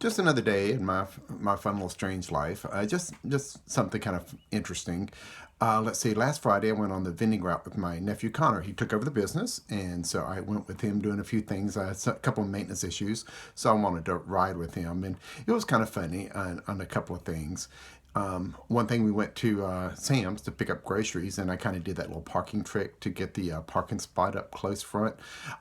Just another day in my fun little strange life. Just something kind of interesting. Let's see. Last Friday, I went on the vending route with my nephew Connor. He took over the business, and so I went with him doing a few things. I had a couple of maintenance issues, so I wanted to ride with him, and it was kind of funny on a couple of things. One thing, we went to Sam's to pick up groceries, and I kind of did that little parking trick to get the parking spot up close front.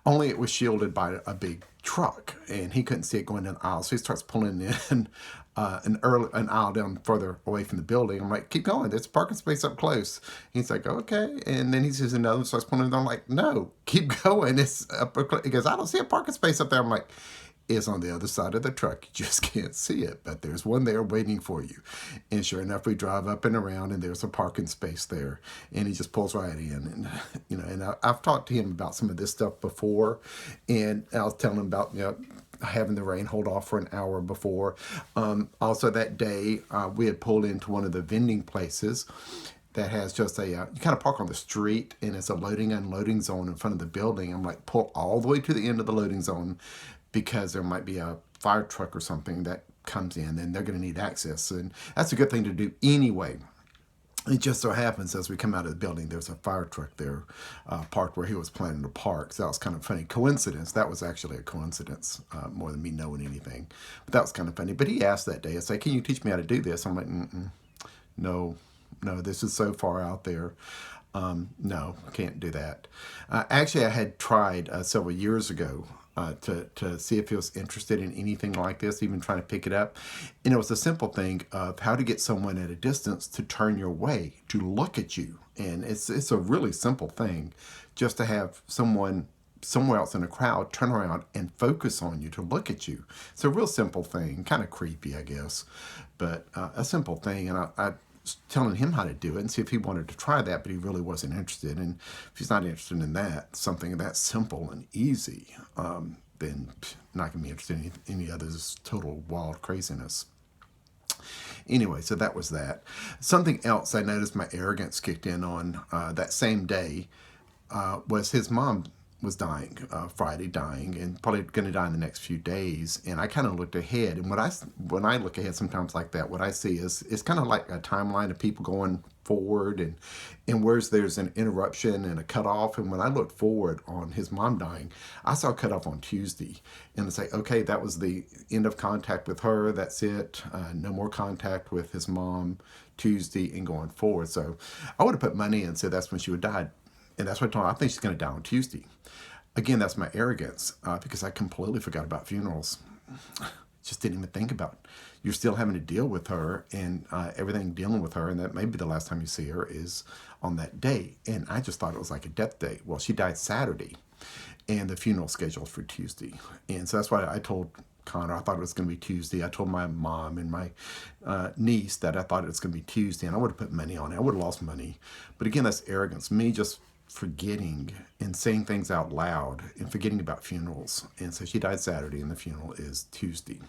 Only it was shielded by a big truck, and he couldn't see it going down the aisle, so he starts pulling in an aisle down further away from the building. I'm like, keep going, there's a parking space up close. He's like, okay, and then he sees another one, starts pulling it. I'm like, no, keep going. It's up. He goes, I don't see a parking space up there. I'm like, is on the other side of the truck. You just can't see it, but there's one there waiting for you. And sure enough, we drive up and around, and there's a parking space there, and he just pulls right in. And I've talked to him about some of this stuff before, and I was telling him about having the rain hold off for an hour before. Also that day, we had pulled into one of the vending places that has just a, you kind of park on the street, and it's a loading unloading zone in front of the building. I'm like, pull all the way to the end of the loading zone, because there might be a fire truck or something that comes in, and they're going to need access. And that's a good thing to do anyway. It just so happens as we come out of the building, there's a fire truck there parked where he was planning to park. So that was kind of funny. Coincidence. That was actually a coincidence more than me knowing anything. But that was kind of funny. But he asked that day, I said, can you teach me how to do this? I'm like, no, this is so far out there. No, I can't do that. Actually, I had tried several years ago to see if he was interested in anything like this, even trying to pick it up. And it was a simple thing of how to get someone at a distance to turn your way, to look at you. And it's a really simple thing, just to have someone somewhere else in a crowd turn around and focus on you, to look at you. It's a real simple thing, kind of creepy, I guess, but a simple thing. And I was telling him how to do it and see if he wanted to try that, but he really wasn't interested. And if he's not interested in that, something that simple and easy, then not going to be interested in any other's total wild craziness. Anyway, so that was that. Something else I noticed my arrogance kicked in on that same day was his mom was dying, Friday dying, and probably going to die in the next few days. And I kind of looked ahead, and when I look ahead sometimes like that, what I see is it's kind of like a timeline of people going forward, and whereas there's an interruption and a cutoff. And when I looked forward on his mom dying, I saw a cutoff on Tuesday, and it's like, okay, that was the end of contact with her. That's it. No more contact with his mom Tuesday and going forward. So I would have put money in and said that's when she would die. And that's what I told her. I think she's going to die on Tuesday. Again, that's my arrogance, because I completely forgot about funerals. Just didn't even think about it. You're still having to deal with her, and everything dealing with her, and that may be the last time you see her is on that day. And I just thought it was like a death day. Well, she died Saturday, and the funeral scheduled for Tuesday. And so that's why I told Connor I thought it was going to be Tuesday. I told my mom and my niece that I thought it was going to be Tuesday, and I would have put money on it. I would have lost money. But again, that's arrogance. Me just forgetting and saying things out loud and forgetting about funerals. And so she died Saturday, and the funeral is Tuesday.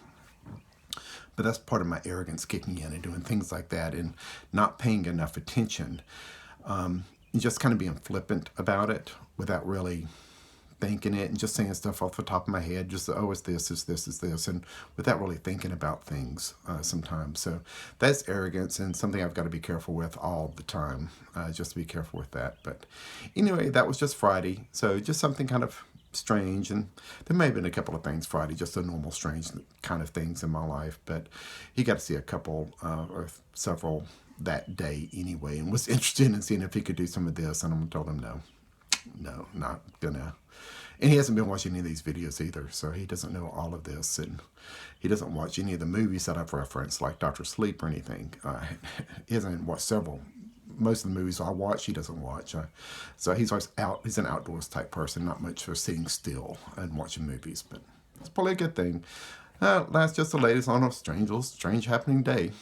But that's part of my arrogance kicking in and doing things like that and not paying enough attention. And just kind of being flippant about it without really thinking it, and just saying stuff off the top of my head, just, oh, it's this, it's this, it's this, and without really thinking about things sometimes. So that's arrogance, and something I've got to be careful with all the time, just to be careful with that. But anyway, that was just Friday, so just something kind of strange. And there may have been a couple of things Friday, just the normal strange kind of things in my life, but he got to see a couple or several that day anyway, and was interested in seeing if he could do some of this, and I told him no, not gonna. And he hasn't been watching any of these videos either, so he doesn't know all of this, and he doesn't watch any of the movies that I've referenced, like Dr. Sleep or anything. He hasn't watched several. Most of the movies I watch, he doesn't watch. So he's always out. He's an outdoors type person, not much for sitting still and watching movies, but it's probably a good thing. That's just the latest on a strange happening day.